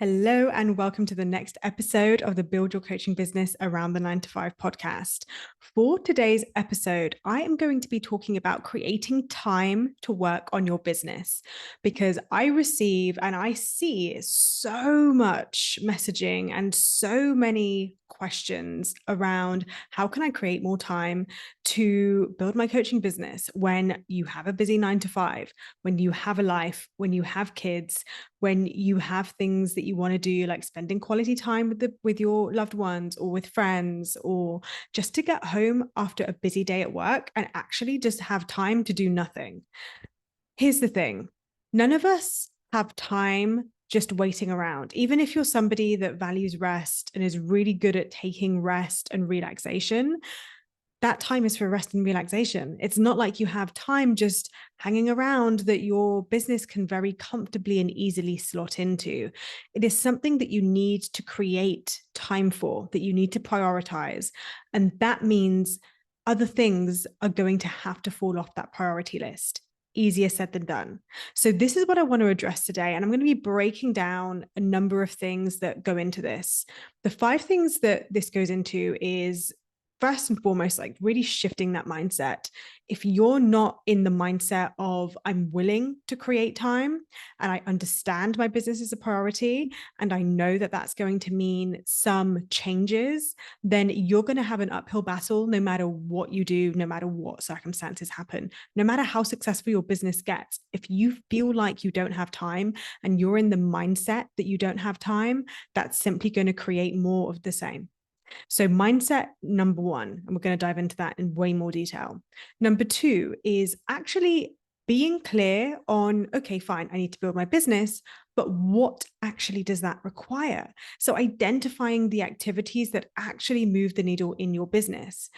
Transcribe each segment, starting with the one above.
Hello, and welcome to the next episode of the Build Your Coaching Business Around the 9 to 5 podcast. For today's episode, I am going to be talking about creating time to work on your business because I receive and I see so much messaging and so many questions around how can I create more time to build my coaching business when you have a busy 9 to 5, when you have a life, when you have kids, when you have things that you want to do, like spending quality time with your loved ones or with friends, or just to get home after a busy day at work and actually just have time to do nothing. Here's the thing. None of us have time just waiting around. Even if you're somebody that values rest and is really good at taking rest and relaxation, that time is for rest and relaxation. It's not like you have time just hanging around that your business can very comfortably and easily slot into. It is something that you need to create time for, that you need to prioritize. And that means other things are going to have to fall off that priority list. Easier said than done. So this is what I want to address today. And I'm going to be breaking down a number of things that go into this. The 5 things that this goes into is, first and foremost, like really shifting that mindset. If you're not in the mindset of I'm willing to create time and I understand my business is a priority and I know that that's going to mean some changes, then you're going to have an uphill battle no matter what you do, no matter what circumstances happen, no matter how successful your business gets. If you feel like you don't have time and you're in the mindset that you don't have time, that's simply going to create more of the same. So mindset, number 1, and we're going to dive into that in way more detail. Number 2 is actually being clear on, okay, fine, I need to build my business, but what actually does that require? So identifying the activities that actually move the needle in your business.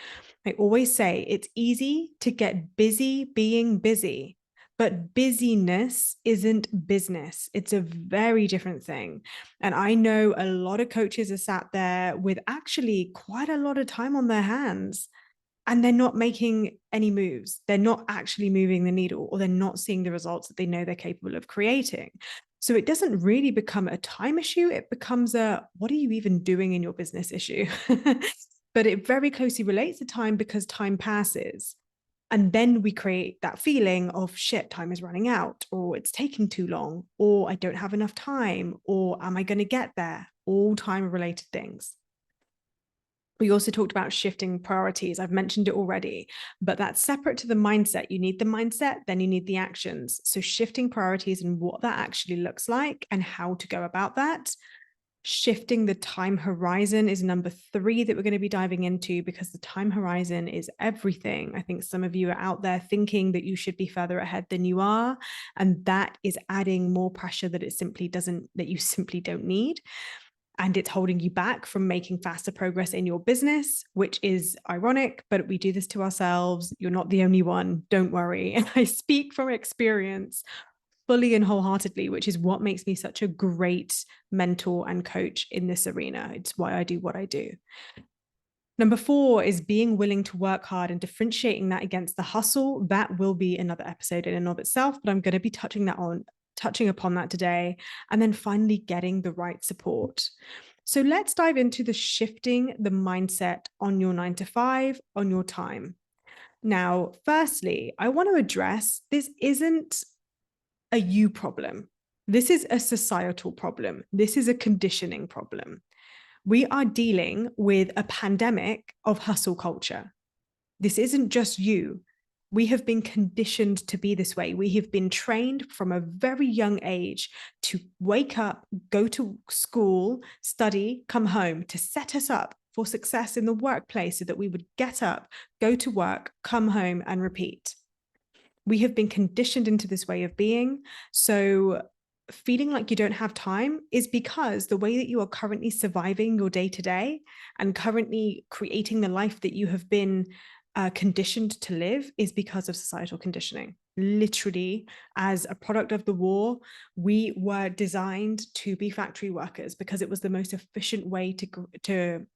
I always say it's easy to get busy being busy, but busyness isn't business. It's a very different thing. And I know a lot of coaches are sat there with actually quite a lot of time on their hands and they're not making any moves. They're not actually moving the needle, or they're not seeing the results that they know they're capable of creating. So it doesn't really become a time issue. It becomes a, what are you even doing in your business issue? But it very closely relates to time because time passes. And then we create that feeling of shit, time is running out, or it's taking too long, or I don't have enough time, or am I going to get there? All time related things. We also talked about shifting priorities. I've mentioned it already, but that's separate to the mindset. You need the mindset, then you need the actions. So shifting priorities and what that actually looks like and how to go about that. Shifting the time horizon is number 3 that we're going to be diving into, because the time horizon is everything. I think some of you are out there thinking that you should be further ahead than you are, and that is adding more pressure that you simply don't need. And it's holding you back from making faster progress in your business, which is ironic, but we do this to ourselves. You're not the only one. Don't worry. And I speak from experience fully and wholeheartedly, which is what makes me such a great mentor and coach in this arena. It's why I do what I do. Number 4 is being willing to work hard and differentiating that against the hustle. That will be another episode in and of itself, but I'm going to be touching upon that today. And then finally, getting the right support. So let's dive into the shifting the mindset on your 9 to 5, on your time. Now, firstly, I want to address this isn't a you problem. This is a societal problem. This is a conditioning problem. We are dealing with a pandemic of hustle culture. This isn't just you. We have been conditioned to be this way. We have been trained from a very young age to wake up, go to school, study, come home, to set us up for success in the workplace so that we would get up, go to work, come home, and repeat. We have been conditioned into this way of being. So feeling like you don't have time is because the way that you are currently surviving your day to day and currently creating the life that you have been conditioned to live is because of societal conditioning. Literally, as a product of the war, we were designed to be factory workers because it was the most efficient way to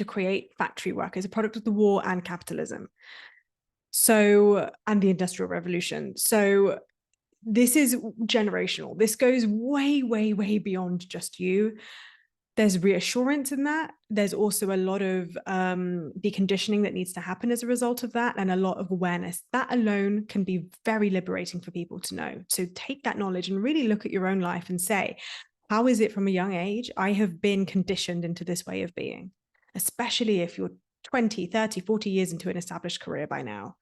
create factory work, as a product of the war and capitalism. So, and the Industrial Revolution. So this is generational. This goes way, way, way beyond just you. There's reassurance in that. There's also a lot of deconditioning that needs to happen as a result of that, and a lot of awareness. That alone can be very liberating for people to know. So take that knowledge and really look at your own life and say, how is it from a young age I have been conditioned into this way of being, especially if you're 20, 30, 40 years into an established career by now.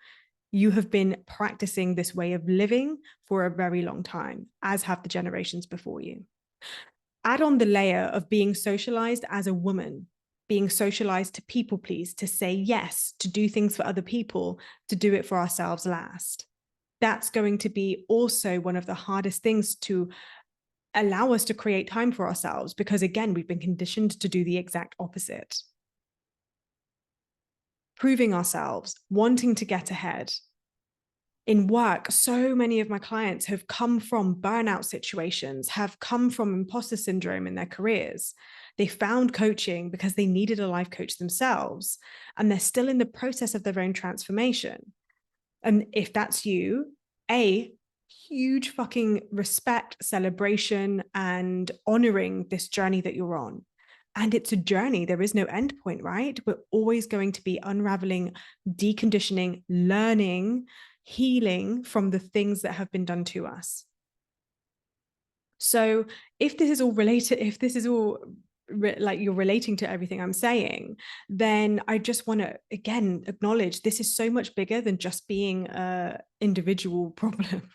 You have been practicing this way of living for a very long time, as have the generations before you. Add on the layer of being socialized as a woman, being socialized to people please, to say yes, to do things for other people, to do it for ourselves last. That's going to be also one of the hardest things to allow us to create time for ourselves, because again, we've been conditioned to do the exact opposite. Proving ourselves, wanting to get ahead. In work, so many of my clients have come from burnout situations, have come from imposter syndrome in their careers. They found coaching because they needed a life coach themselves, and they're still in the process of their own transformation. And if that's you, huge fucking respect, celebration, and honoring this journey that you're on. And it's a journey. There is no end point, right? We're always going to be unraveling, deconditioning, learning, healing from the things that have been done to us. So if this is all related, if this is all like you're relating to everything I'm saying, then I just want to again acknowledge this is so much bigger than just being an individual problem.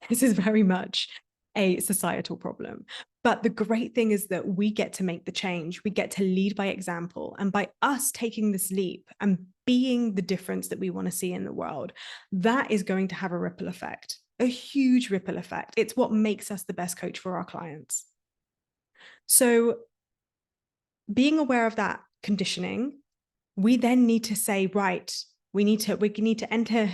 This is very much a societal problem. But the great thing is that we get to make the change. We get to lead by example. And by us taking this leap and being the difference that we want to see in the world, that is going to have a ripple effect, a huge ripple effect. It's what makes us the best coach for our clients. So being aware of that conditioning, we then need to say, right, we need to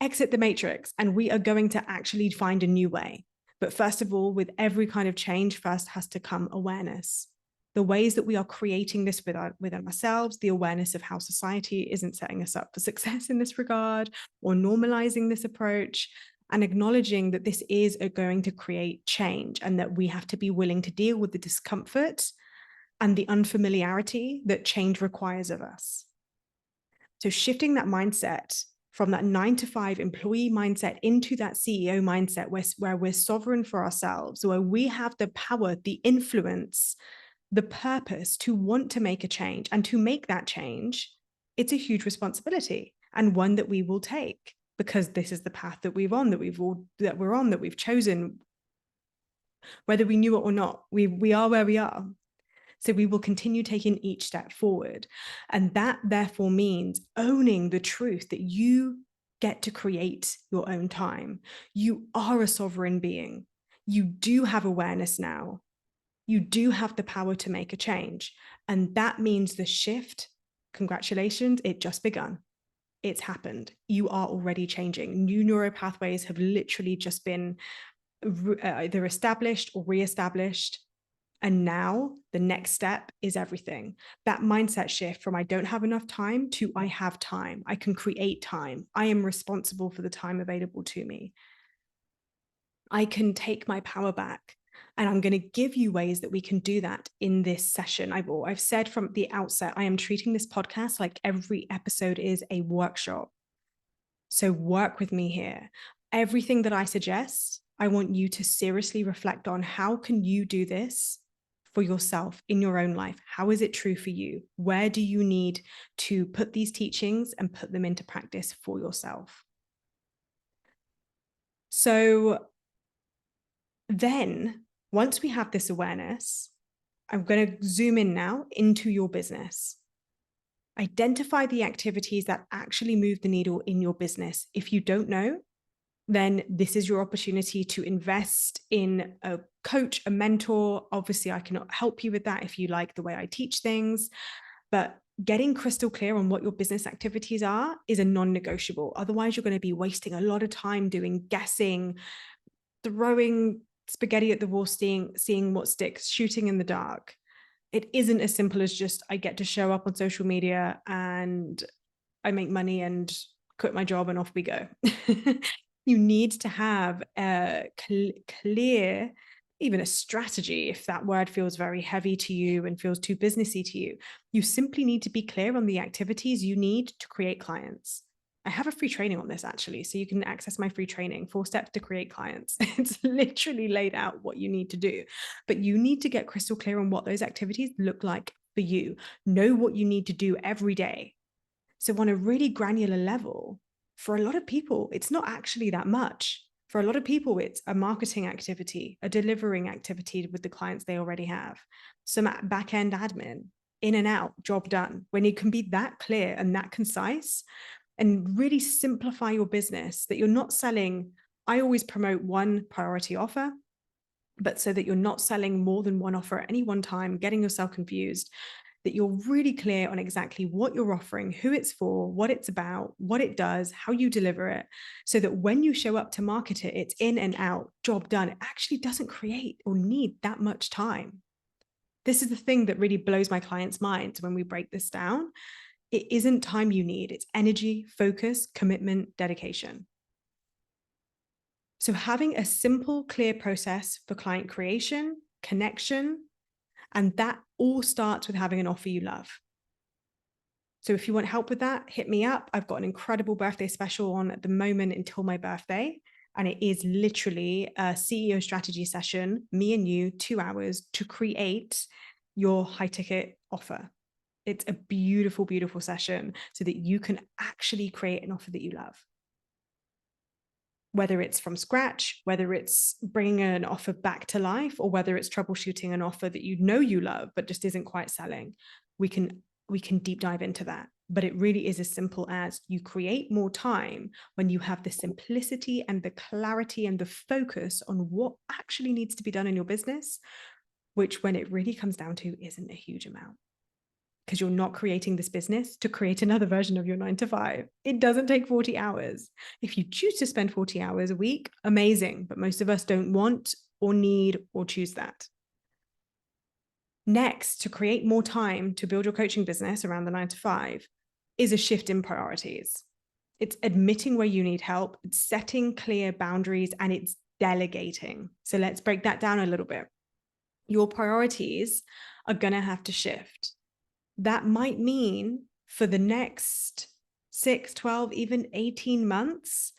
exit the matrix, and we are going to actually find a new way. But first of all, with every kind of change, first has to come awareness. The ways that we are creating this within ourselves, the awareness of how society isn't setting us up for success in this regard, or normalizing this approach, and acknowledging that this is going to create change, and that we have to be willing to deal with the discomfort and the unfamiliarity that change requires of us. So shifting that mindset from that 9-to-5 employee mindset into that CEO mindset where we're sovereign for ourselves, where we have the power, the influence, the purpose to want to make a change and to make that change, it's a huge responsibility, and one that we will take because this is the path that we're on, that we've chosen, whether we knew it or not. We are where we are. So we will continue taking each step forward. And that therefore means owning the truth that you get to create your own time. You are a sovereign being. You do have awareness now. You do have the power to make a change. And that means the shift, congratulations, it just begun. It's happened. You are already changing. New neural pathways have literally just been either established or reestablished. And now the next step is everything. That mindset shift from I don't have enough time to I have time. I can create time. I am responsible for the time available to me. I can take my power back. And I'm going to give you ways that we can do that in this session. I've said from the outset, I am treating this podcast like every episode is a workshop. So work with me here. Everything that I suggest, I want you to seriously reflect on how can you do this for yourself in your own life? How is it true for you? Where do you need to put these teachings and put them into practice for yourself? So then once we have this awareness, I'm going to zoom in now into your business. Identify the activities that actually move the needle in your business. If you don't know, then this is your opportunity to invest in a coach, a mentor. Obviously, I cannot help you with that if you like the way I teach things, but getting crystal clear on what your business activities are is a non-negotiable. Otherwise, you're going to be wasting a lot of time doing guessing, throwing spaghetti at the wall, seeing what sticks, shooting in the dark. It isn't as simple as just I get to show up on social media and I make money and quit my job and off we go. You need to have a clear, even a strategy, if that word feels very heavy to you and feels too businessy to you. You simply need to be clear on the activities you need to create clients. I have a free training on this actually, so you can access my free training, 4 steps to create clients. It's literally laid out what you need to do, but you need to get crystal clear on what those activities look like for you. Know what you need to do every day. So on a really granular level, for a lot of people, it's not actually that much. For a lot of people, it's a marketing activity, a delivering activity with the clients they already have, some back-end admin, in and out, job done. When you can be that clear and that concise and really simplify your business, that you're not selling. I always promote one priority offer, but so that you're not selling more than one offer at any one time, getting yourself confused, that you're really clear on exactly what you're offering, who it's for, what it's about, what it does, how you deliver it, so that when you show up to market it, it's in and out, job done. It actually doesn't create or need that much time. This is the thing that really blows my clients' minds when we break this down. It isn't time you need, it's energy, focus, commitment, dedication. So having a simple, clear process for client creation, connection, and that all starts with having an offer you love. So if you want help with that, hit me up. I've got an incredible birthday special on at the moment until my birthday. And it is literally a CEO strategy session, me and you, 2 hours to create your high ticket offer. It's a beautiful, beautiful session so that you can actually create an offer that you love. Whether it's from scratch, whether it's bringing an offer back to life, or whether it's troubleshooting an offer that you know you love, but just isn't quite selling, we can deep dive into that. But it really is as simple as you create more time when you have the simplicity and the clarity and the focus on what actually needs to be done in your business, which when it really comes down to isn't a huge amount. Because you're not creating this business to create another version of your 9 to 5. It doesn't take 40 hours. If you choose to spend 40 hours a week, amazing. But most of us don't want or need or choose that. Next, to create more time to build your coaching business around the 9 to 5 is a shift in priorities. It's admitting where you need help, it's setting clear boundaries, and it's delegating. So let's break that down a little bit. Your priorities are going to have to shift. That might mean for the next 6, 12, even 18 months,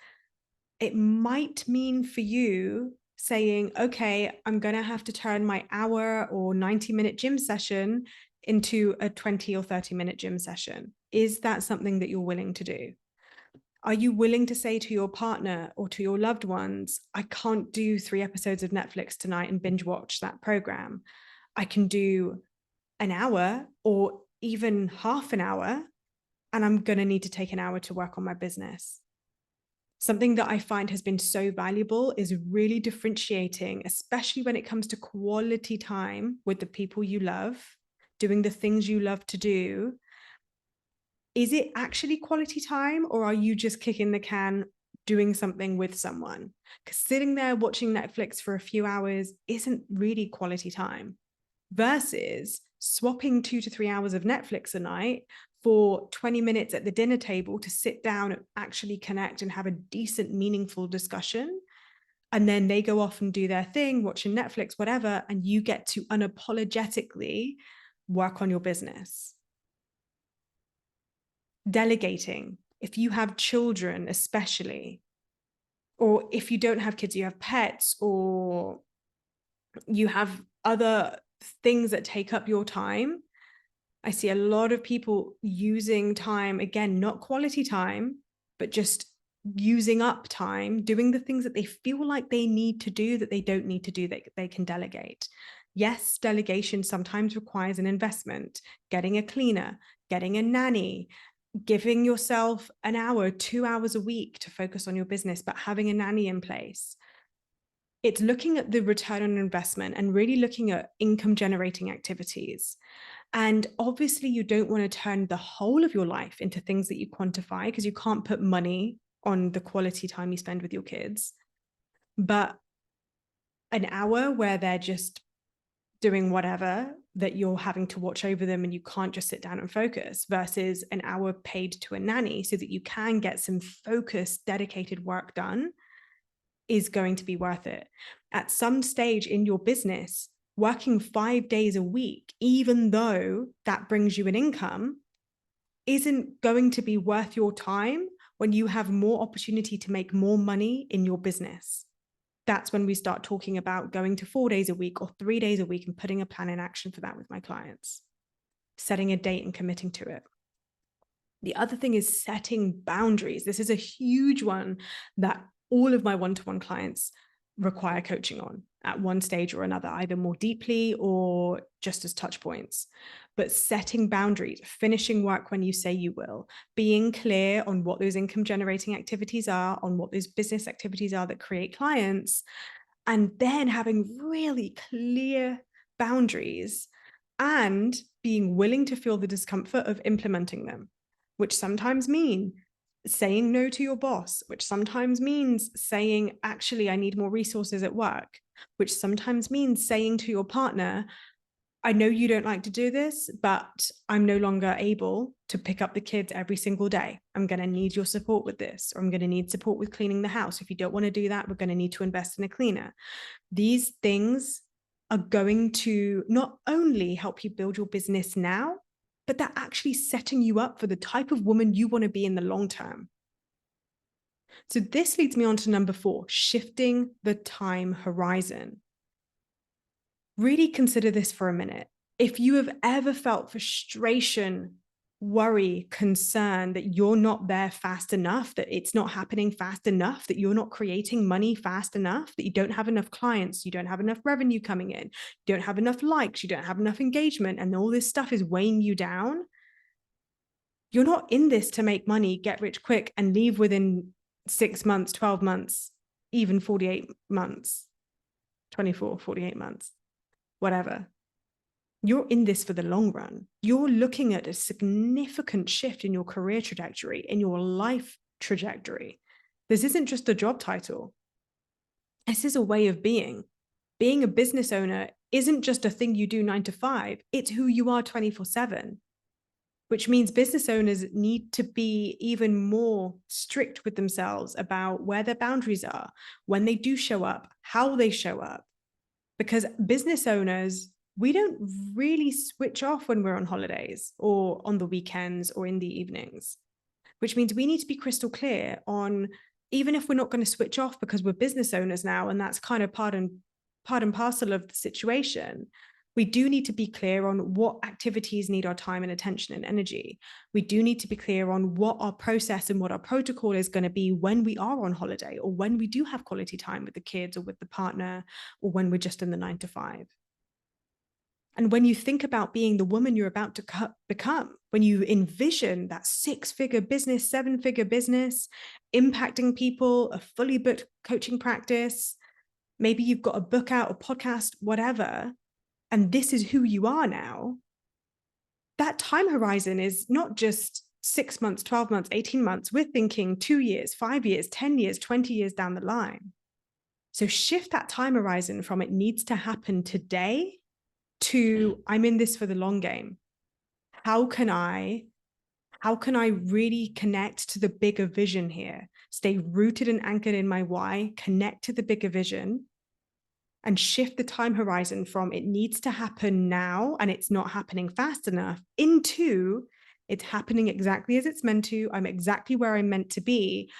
it might mean for you saying, okay, I'm going to have to turn my hour or 90-minute gym session into a 20 or 30-minute gym session. Is that something that you're willing to do? Are you willing to say to your partner or to your loved ones, I can't do 3 episodes of Netflix tonight and binge watch that program. I can do an hour or even half an hour, and I'm going to need to take an hour to work on my business. Something that I find has been so valuable is really differentiating, especially when it comes to quality time with the people you love, doing the things you love to do. Is it actually quality time, or are you just kicking the can doing something with someone? Because sitting there watching Netflix for a few hours isn't really quality time, versus swapping 2 to 3 hours of Netflix a night for 20 minutes at the dinner table to sit down and actually connect and have a decent, meaningful discussion. And then they go off and do their thing, watching Netflix, whatever, and you get to unapologetically work on your business. Delegating. If you have children, especially, or if you don't have kids, you have pets, or you have other things that take up your time. I see a lot of people using time, again, not quality time, but just using up time, doing the things that they feel like they need to do that they don't need to do, that they can delegate. Yes, delegation sometimes requires an investment, getting a cleaner, getting a nanny, giving yourself an hour, 2 hours a week to focus on your business, but having a nanny in place. It's looking at the return on investment and really looking at income generating activities. And obviously you don't want to turn the whole of your life into things that you quantify, because you can't put money on the quality time you spend with your kids. But an hour where they're just doing whatever that you're having to watch over them and you can't just sit down and focus, versus an hour paid to a nanny so that you can get some focused, dedicated work done. is going to be worth it. At some stage in your business, working 5 days a week, even though that brings you an income, isn't going to be worth your time when you have more opportunity to make more money in your business. That's when we start talking about going to 4 days a week or 3 days a week and putting a plan in action for that with my clients, setting a date and committing to it. The other thing is setting boundaries. This is a huge one that all of my one-to-one clients require coaching on at one stage or another, either more deeply or just as touch points. But setting boundaries, finishing work when you say you will, being clear on what those income generating activities are, on what those business activities are that create clients, and then having really clear boundaries and being willing to feel the discomfort of implementing them, which sometimes mean saying no to your boss, which sometimes means saying, actually, I need more resources at work, which sometimes means saying to your partner, I know you don't like to do this, but I'm no longer able to pick up the kids every single day. I'm going to need your support with this, or I'm going to need support with cleaning the house. If you don't want to do that, we're going to need to invest in a cleaner. These things are going to not only help you build your business now, but they're actually setting you up for the type of woman you want to be in the long term. So this leads me on to number 4, shifting the time horizon. Really consider this for a minute. If you have ever felt frustration, worry, concern that you're not there fast enough, that it's not happening fast enough, that you're not creating money fast enough, that you don't have enough clients, you don't have enough revenue coming in, you don't have enough likes, you don't have enough engagement, and all this stuff is weighing you down, you're not in this to make money, get rich quick, and leave within 6 months, 12 months, even 48 months, 24, 48 months, whatever. You're in this for the long run. You're looking at a significant shift in your career trajectory, in your life trajectory. This isn't just a job title. This is a way of being. Being a business owner isn't just a thing you do 9 to 5. It's who you are 24/7, which means business owners need to be even more strict with themselves about where their boundaries are, when they do show up, how they show up. Because business owners, we don't really switch off when we're on holidays or on the weekends or in the evenings, which means we need to be crystal clear on, even if we're not going to switch off because we're business owners now, and that's kind of part and parcel of the situation, we do need to be clear on what activities need our time and attention and energy. We do need to be clear on what our process and what our protocol is going to be when we are on holiday, or when we do have quality time with the kids or with the partner, or when we're just in the 9 to 5. And when you think about being the woman you're about to become, when you envision that 6-figure business, 7-figure business, impacting people, a fully booked coaching practice, maybe you've got a book out, a podcast, whatever, and this is who you are now, that time horizon is not just 6 months, 12 months, 18 months. We're thinking 2 years, 5 years, 10 years, 20 years down the line. So shift that time horizon from it needs to happen today to I'm in this for the long game. How can I really connect to the bigger vision here? Stay rooted and anchored in my why, connect to the bigger vision, and shift the time horizon from it needs to happen now and it's not happening fast enough into it's happening exactly as it's meant to. I'm exactly where I'm meant to be.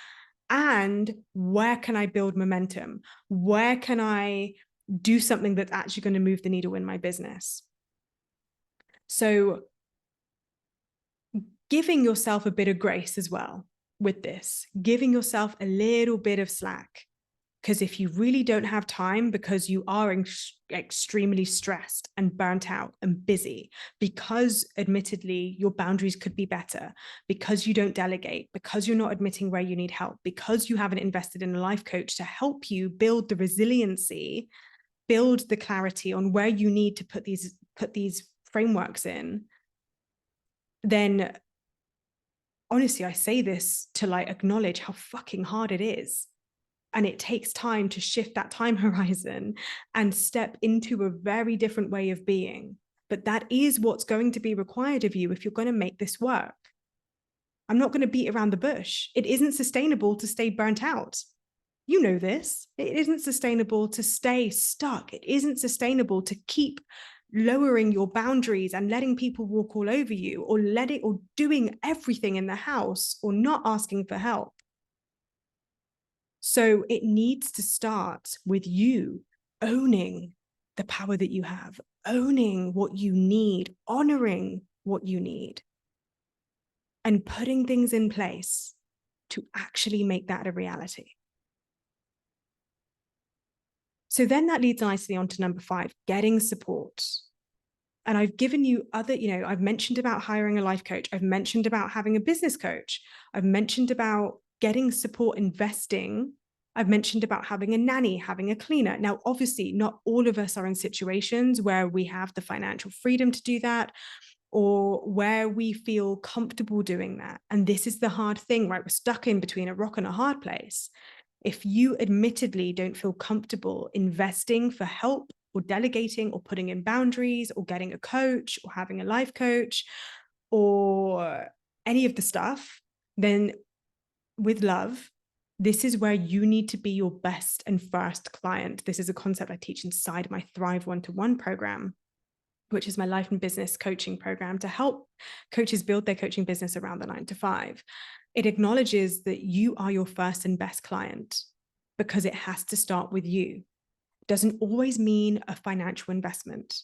And where can I build momentum? Where can I do something that's actually going to move the needle in my business? So giving yourself a bit of grace as well with this, giving yourself a little bit of slack. Because if you really don't have time because you are extremely stressed and burnt out and busy, because admittedly your boundaries could be better, because you don't delegate, because you're not admitting where you need help, because you haven't invested in a life coach to help you build the resiliency, build the clarity on where you need to put these frameworks in, then honestly, I say this to like acknowledge how fucking hard it is. And it takes time to shift that time horizon and step into a very different way of being. But that is what's going to be required of you if you're going to make this work. I'm not going to beat around the bush. It isn't sustainable to stay burnt out. You know this. It isn't sustainable to stay stuck. It isn't sustainable to keep lowering your boundaries and letting people walk all over you, or doing everything in the house, or not asking for help. So it needs to start with you owning the power that you have, owning what you need, honoring what you need, and putting things in place to actually make that a reality. So then that leads nicely on to number 5, getting support. And I've given you I've mentioned about hiring a life coach. I've mentioned about having a business coach. I've mentioned about getting support, investing. I've mentioned about having a nanny, having a cleaner. Now, obviously, not all of us are in situations where we have the financial freedom to do that, or where we feel comfortable doing that. And this is the hard thing, right? We're stuck in between a rock and a hard place. If you admittedly don't feel comfortable investing for help, or delegating, or putting in boundaries, or getting a coach, or having a life coach, or any of the stuff, then with love, this is where you need to be your best and first client. This is a concept I teach inside my Thrive 1-to-1 program, which is my life and business coaching program to help coaches build their coaching business around the 9-to-5. It acknowledges that you are your first and best client because it has to start with you. It doesn't always mean a financial investment,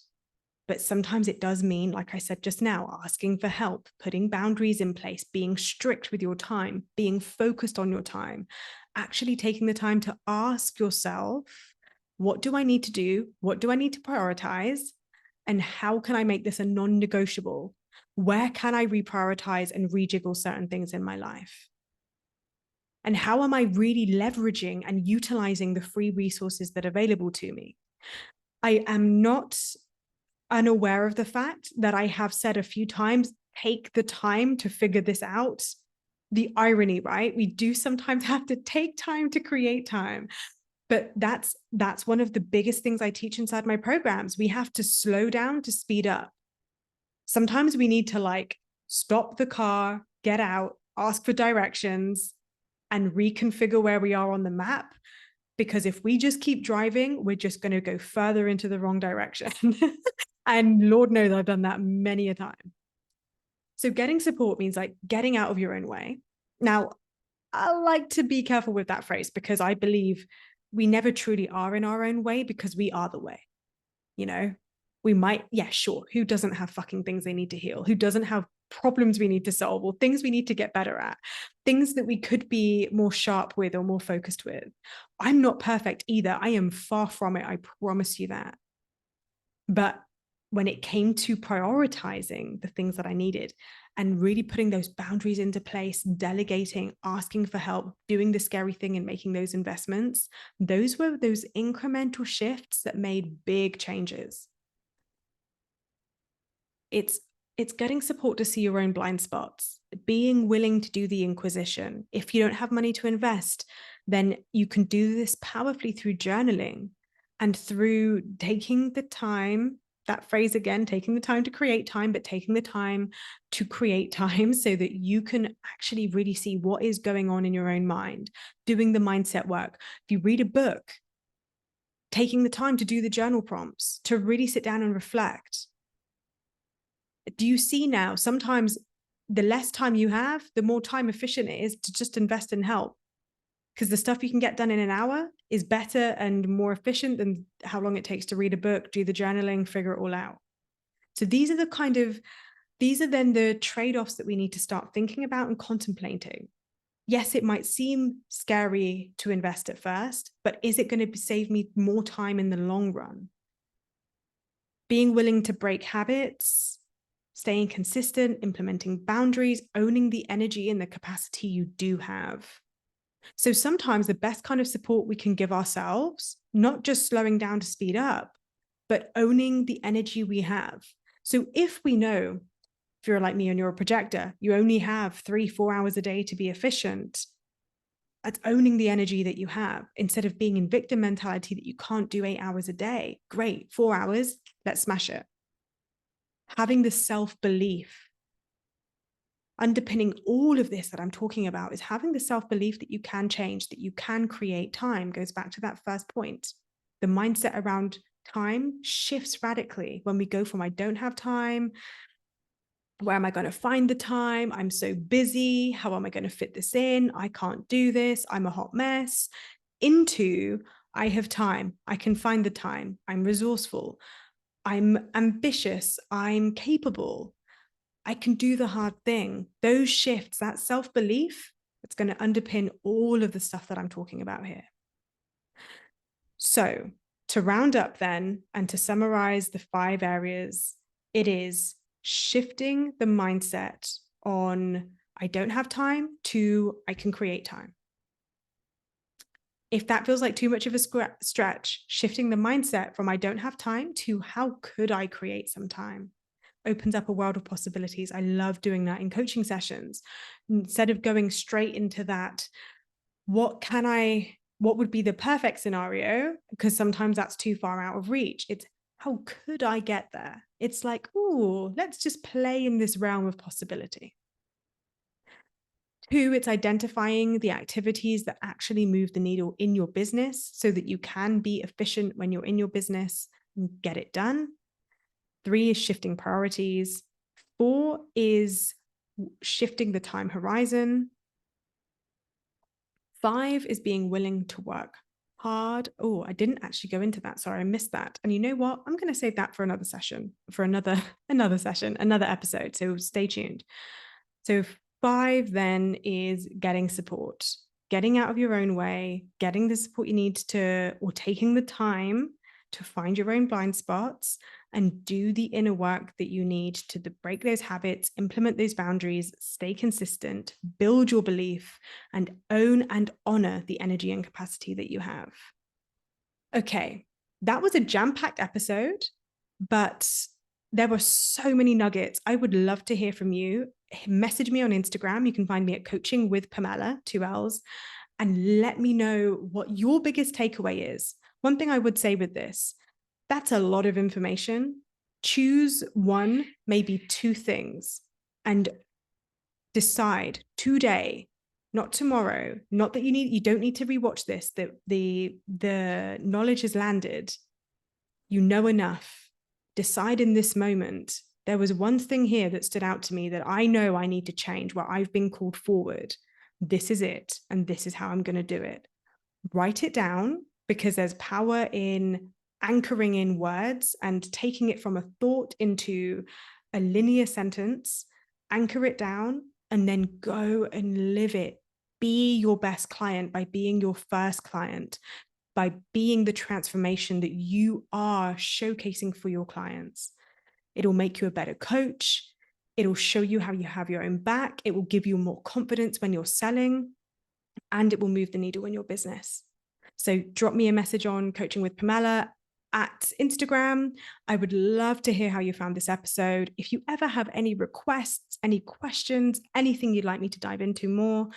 but sometimes it does mean, like I said just now, asking for help, putting boundaries in place, being strict with your time, being focused on your time, actually taking the time to ask yourself, what do I need to do? What do I need to prioritize? And how can I make this a non-negotiable? Where can I reprioritize and rejiggle certain things in my life? And how am I really leveraging and utilizing the free resources that are available to me? I am not unaware of the fact that I have said a few times, take the time to figure this out. The irony, right? We do sometimes have to take time to create time. But that's one of the biggest things I teach inside my programs. We have to slow down to speed up. Sometimes we need to stop the car, get out, ask for directions, and reconfigure where we are on the map. Because if we just keep driving, we're just going to go further into the wrong direction. And Lord knows I've done that many a time. So getting support means getting out of your own way. Now, I like to be careful with that phrase because I believe we never truly are in our own way because we are the way. We might, yeah, sure. Who doesn't have fucking things they need to heal? Who doesn't have problems we need to solve, or things we need to get better at, things that we could be more sharp with or more focused with? I'm not perfect either. I am far from it. I promise you that. But when it came to prioritizing the things that I needed and really putting those boundaries into place, delegating, asking for help, doing the scary thing and making those investments, those were those incremental shifts that made big changes. It's getting support to see your own blind spots, being willing to do the inquisition. If you don't have money to invest, then you can do this powerfully through journaling and through taking the time, that phrase again, taking the time to create time, but taking the time to create time so that you can actually really see what is going on in your own mind, doing the mindset work. If you read a book, taking the time to do the journal prompts, to really sit down and reflect. Do you see now, sometimes the less time you have, the more time efficient it is to just invest in help? Because the stuff you can get done in an hour is better and more efficient than how long it takes to read a book, do the journaling, figure it all out. So these are then the trade-offs that we need to start thinking about and contemplating. Yes, it might seem scary to invest at first, but is it going to save me more time in the long run? Being willing to break habits, staying consistent, implementing boundaries, owning the energy and the capacity you do have. So sometimes the best kind of support we can give ourselves, not just slowing down to speed up, but owning the energy we have. So if we know, if you're like me and you're a projector, you only have 3-4 hours a day to be efficient, that's owning the energy that you have instead of being in victim mentality that you can't do 8 hours a day. Great, 4 hours, let's smash it. Having the self-belief, Underpinning all of this that I'm talking about is having the self-belief that you can change, that you can create time. Goes back to that first point. The mindset around time shifts radically when we go from I don't have time, where am I going to find the time? I'm so busy. How am I going to fit this in? I can't do this. I'm a hot mess. Into I have time. I can find the time. I'm resourceful. I'm ambitious. I'm capable. I can do the hard thing. Those shifts, that self-belief, it's going to underpin all of the stuff that I'm talking about here. So to round up then, and to summarize the 5 areas, it is shifting the mindset on I don't have time to I can create time. If that feels like too much of a stretch, shifting the mindset from I don't have time to how could I create some time opens up a world of possibilities. I love doing that in coaching sessions. Instead of going straight into that, what would be the perfect scenario? Because sometimes that's too far out of reach. It's how could I get there? It's like, oh, let's just play in this realm of possibility. 2, it's identifying the activities that actually move the needle in your business so that you can be efficient when you're in your business and get it done. 3 is shifting priorities. 4 is shifting the time horizon. 5 is being willing to work hard. Oh, I didn't actually go into that. Sorry, I missed that. And you know what? I'm going to save that for another session, for another session, another episode. So stay tuned. So 5 then is getting support, getting out of your own way, getting the support you need to, or taking the time to find your own blind spots and do the inner work that you need to break those habits, implement those boundaries, stay consistent, build your belief, and own and honor the energy and capacity that you have. Okay, that was a jam-packed episode, but there were so many nuggets. I would love to hear from you. Message me on Instagram. You can find me at Coaching with Pamela, 2 L's, and let me know what your biggest takeaway is. One thing I would say with this, that's a lot of information. Choose 1, maybe 2 things and decide today, not tomorrow, not that you don't need to rewatch this, that the knowledge has landed. You know enough. Decide in this moment. There was one thing here that stood out to me that I know I need to change, where I've been called forward. This is it, and this is how I'm going to do it. Write it down, because there's power in anchoring in words and taking it from a thought into a linear sentence. Anchor it down and then go and live it. Be your best client by being your first client, by being the transformation that you are showcasing for your clients. It'll make you a better coach. It'll show you how you have your own back. It will give you more confidence when you're selling, and it will move the needle in your business. So drop me a message on Coaching with Pamela at Instagram. I would love to hear how you found this episode. If you ever have any requests, any questions, anything you'd like me to dive into more,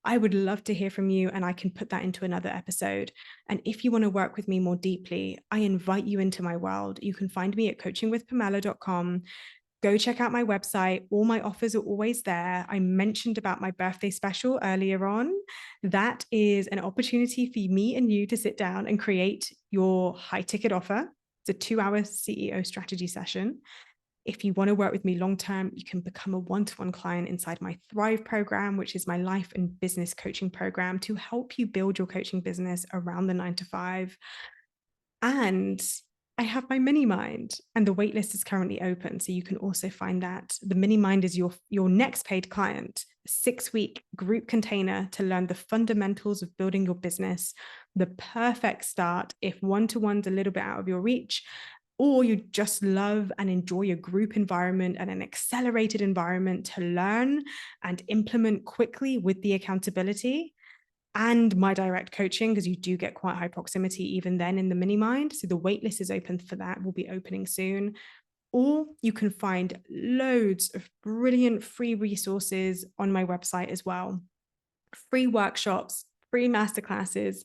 I would love to hear from you, and I can put that into another episode. And if you want to work with me more deeply, I invite you into my world. You can find me at coachingwithpamela.com. Go check out my website. All my offers are always there. I mentioned about my birthday special earlier on. That is an opportunity for me and you to sit down and create your high ticket offer. It's a 2-hour CEO strategy session. If you want to work with me long-term, you can become a one-to-one client inside my Thrive program, which is my life and business coaching program to help you build your coaching business around the 9 to 5. And I have my Minimind, and the waitlist is currently open. So you can also find that. The Minimind is your next paid client, a 6-week group container to learn the fundamentals of building your business, the perfect start if one-to-one's a little bit out of your reach, or you just love and enjoy a group environment and an accelerated environment to learn and implement quickly with the accountability. And my direct coaching, because you do get quite high proximity even then in the Minimind. So the waitlist is open for that. Will be opening soon. Or you can find loads of brilliant free resources on my website as well. Free workshops, free masterclasses,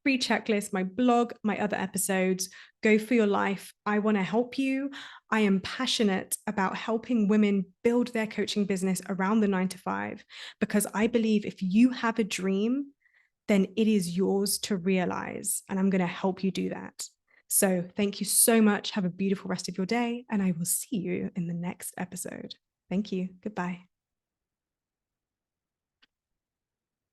free checklist, my blog, my other episodes. Go for your life. I want to help you. I am passionate about helping women build their coaching business around the 9 to 5, because I believe if you have a dream, then it is yours to realize. And I'm going to help you do that. So thank you so much. Have a beautiful rest of your day. And I will see you in the next episode. Thank you. Goodbye.